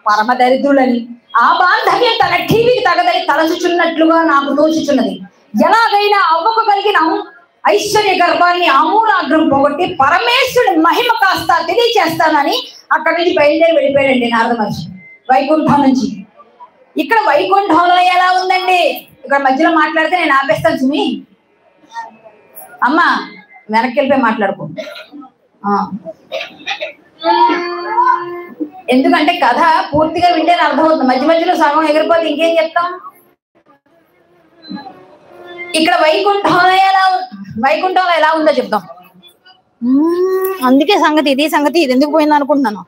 పరమ దరిద్రులని. ఆ బాంధవ్యం తన టీవీకి తగదని తలచుచున్నట్లుగా నాకు తోచుచున్నది. ఎలాగైనా అవ్వకు కలిగిన ఐశ్వర్య గర్భాన్ని ఆమూలాగ్రం పోగొట్టి పరమేశ్వరుడి మహిమ కాస్త తెలియచేస్తానని అక్కడి నుంచి బయలుదేరి వెళ్ళిపోయాడండి నారద మహర్షి వైకుంఠం నుంచి. ఇక్కడ వైకుంఠంలో ఎలా ఉందండి, ఇక్కడ మధ్యలో మాట్లాడితే నేను ఆపేస్తాను సుమి. అమ్మా వెనక్కి వెళ్ళిపోయి మాట్లాడుకో. ఎందుకంటే కథ పూర్తిగా వింటేనే అర్థమవుతుంది, మధ్య మధ్యలో సగం ఎగిరిపోతే ఇంకేం చెప్తాం. ఇక్కడ వైకుంఠంలో ఎలా ఉందో చెప్తాం. అందుకే సంగతి ఇది ఎందుకు పోయింది అనుకుంటున్నాను.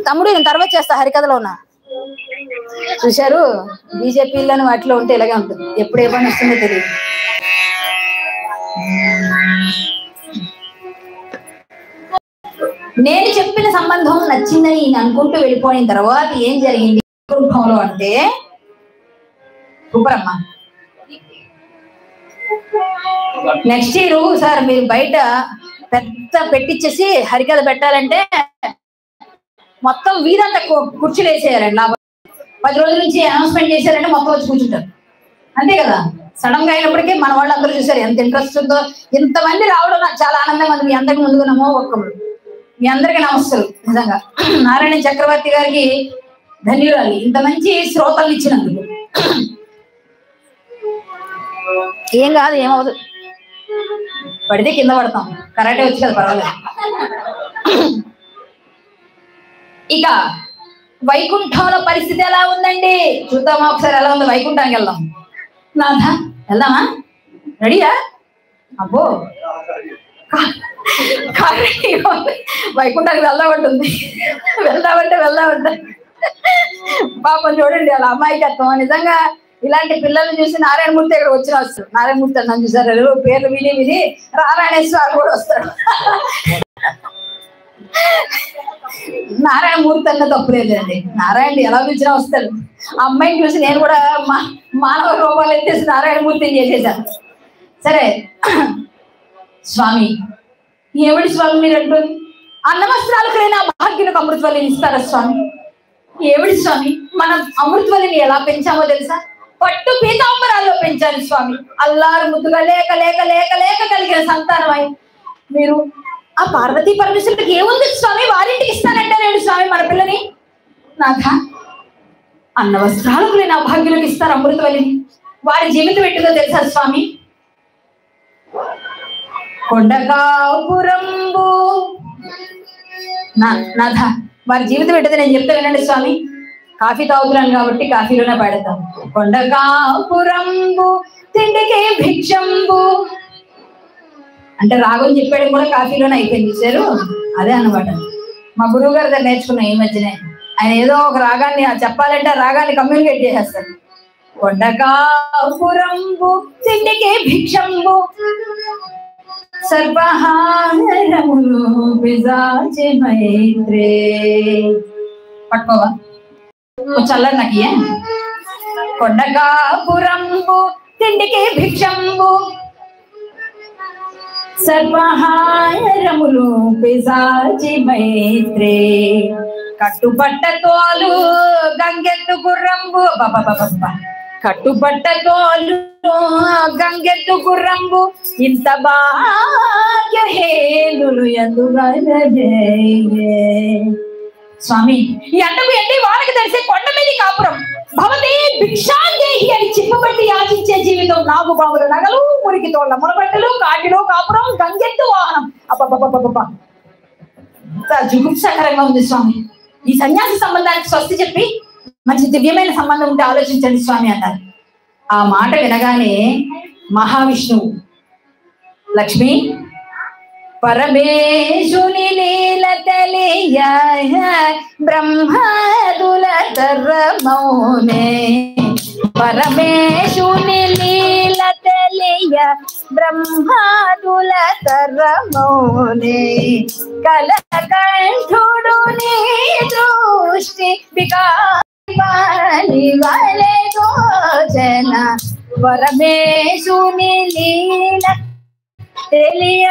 తమ్ముడు నేను తర్వాత చేస్తా హరికథలో ఉన్నా. చూశారు బీజేపీలను వాటిలో ఉంటే ఇలాగే ఉంటుంది, ఎప్పుడు ఏ పని వస్తుందో తెలియదు. నేను చెప్పిన సంబంధం నచ్చిందని అనుకుంటూ వెళ్ళిపోయిన తర్వాత ఏం జరిగింది వైకుంఠంలో అంటే, సూపర్ అమ్మా. నెక్స్ట్ ఇయర్ సార్ మీరు బయట పెద్ద పెట్టించేసి హరికథ పెట్టాలంటే మొత్తం వీధంతా కుర్చీలు వేసేయారండి. 10 రోజుల నుంచి అనౌన్స్మెంట్ చేశారంటే మొత్తం వచ్చి కూర్చుంటారు, అంతే కదా. సడన్ గా అయినప్పటికీ మన వాళ్ళు అందరూ చూసారు ఎంత ఇంట్రెస్ట్ ఉందో. ఇంతమంది రావడం నాకు చాలా ఆనందంగా ఉంది. మీ అందరికి ముందుకున్నామో ఒక్కరు మీ అందరికీ నమస్కారం. నిజంగా నారాయణ చక్రవర్తి గారికి ధన్యవాదాలు ఇంత మంచి శ్రోతలు ఇచ్చినందుకు. ఏం కాదు, ఏమవుదు, పడితే కింద పడతాం, కరాటే వచ్చి కదా పర్వాలేదు. ఇక వైకుంఠంలో పరిస్థితి ఎలా ఉందండి చూద్దామా ఒకసారి. ఎలా ఉంది వైకుంఠానికి వెళ్దాం. నాథా వెళ్దామా, రెడీయా? అబ్బో వైకుంఠానికి వెళ్దామంటుంది, వెళ్దామంటే పాపం చూడండి అలా అమాయకత్వం. నిజంగా ఇలాంటి పిల్లల్ని చూసి నారాయణమూర్తి ఇక్కడ వచ్చిన వస్తాడు. నారాయణమూర్తి అన్నాను చూసారు, పేర్లు విని రారాయణేశ్వర కూడా వస్తాడు. నారాయణమూర్తి అన్న తప్పులేదండి, నారాయణ ఎలా పిలిచినా వస్తాడు. ఆ అమ్మాయిని చూసి నేను కూడా మానవ రూపాలు ఎత్తేసి నారాయణమూర్తిని చేసేసాను. సరే స్వామి, ఏమిటి స్వామి మీరు అంటుంది? అన్నవస్త్రాలకైనా భాగ్యులకు అమృతవల్లిని ఇస్తారా స్వామి? ఏమిటి స్వామి, మనం అమృతవల్లిని ఎలా పెంచామో తెలుసా? పట్టు పీతాంబరాల్లో పెంచాలి స్వామి. అల్లారు ముద్దుగా లేక లేక లేక లేక కలిగిన సంతానమై మీరు ఆ పార్వతీ పరమేశ్వరుడికి ఏముంది స్వామి, వారింటికి ఇస్తానంటారేంటి స్వామి మన పిల్లని? నాథ అన్న వస్త్రాలకు లేని అభాగ్యులకు ఇస్తారు అమృతవల్లిని. వారి జీవితం ఎట్టిందో తెలుసా స్వామి? కొండకాపురంబు నాథ వారి జీవితం ఎట్టిందో నేను చెప్తే వినండి స్వామి. కాఫీ తాగుతున్నాను కాబట్టి కాఫీలోనే పాడతాం. కొండకాపురంబు తిండికి భిక్షంబు అంటే రాగం చెప్పేయడం కూడా కాఫీలోనే అయిపోయింది చూసారు. అదే అన్నమాట మా గురువు గారి దగ్గర నేర్చుకున్నాం ఈ మధ్యనే. ఆయన ఏదో ఒక రాగాన్ని చెప్పాలంటే ఆ రాగాన్ని కమ్యూనికేట్ చేసేస్తారు. కొండకాపురంబు తిండికి భిక్షంబు సర్వహారములు పిజాచి మైత్రే. పట్టుకోవా చల్లరు నాకు. ఏ కొండకాపురంబు తిండికి భిక్షంబు సర్వహారములు పిజాచి మైత్రే. కట్టుబట్ట తోలు గంగెత్తు గుర్రంబు కట్టుబట్ట తోలు గంగెత్తు గుర్రంబు ఇంత భాగ్యహేళులు ఎందుగలదే. స్వామి ఈ అండకు ఎండి వానకి తెలిసే కొండ మీద కాపురం భవతే భిక్షాందేహి అని చిప్పబట్టి యాచించే జీవితం. నాగు బావుల నగలు, మురికి తోళ్ల మునబట్టలు, కాటిలో కాపురం, గంగెత్తు వాహనం. అబ్బబ్బబ్బబ్బబ్బా జుగుప్సకరంగా ఉంది స్వామి. ఈ సన్యాసి సంబంధానికి స్వస్తి చెప్పి మంచి దివ్యమైన సంబంధం ఉంటే ఆలోచించండి స్వామి అన్నారు. ఆ మాట వినగానే మహావిష్ణువు లక్ష్మి పరమేశుని లీల తెలియ బ్రహ్మాదుల తరమౌనే. పరమేశుని లీల తెలియ బ్రహ్మాదుల తరమౌనే. కలకంఠుడు నీ దృష్టి వికారి వలె గోచన. పరమేశుని లీల తెలియ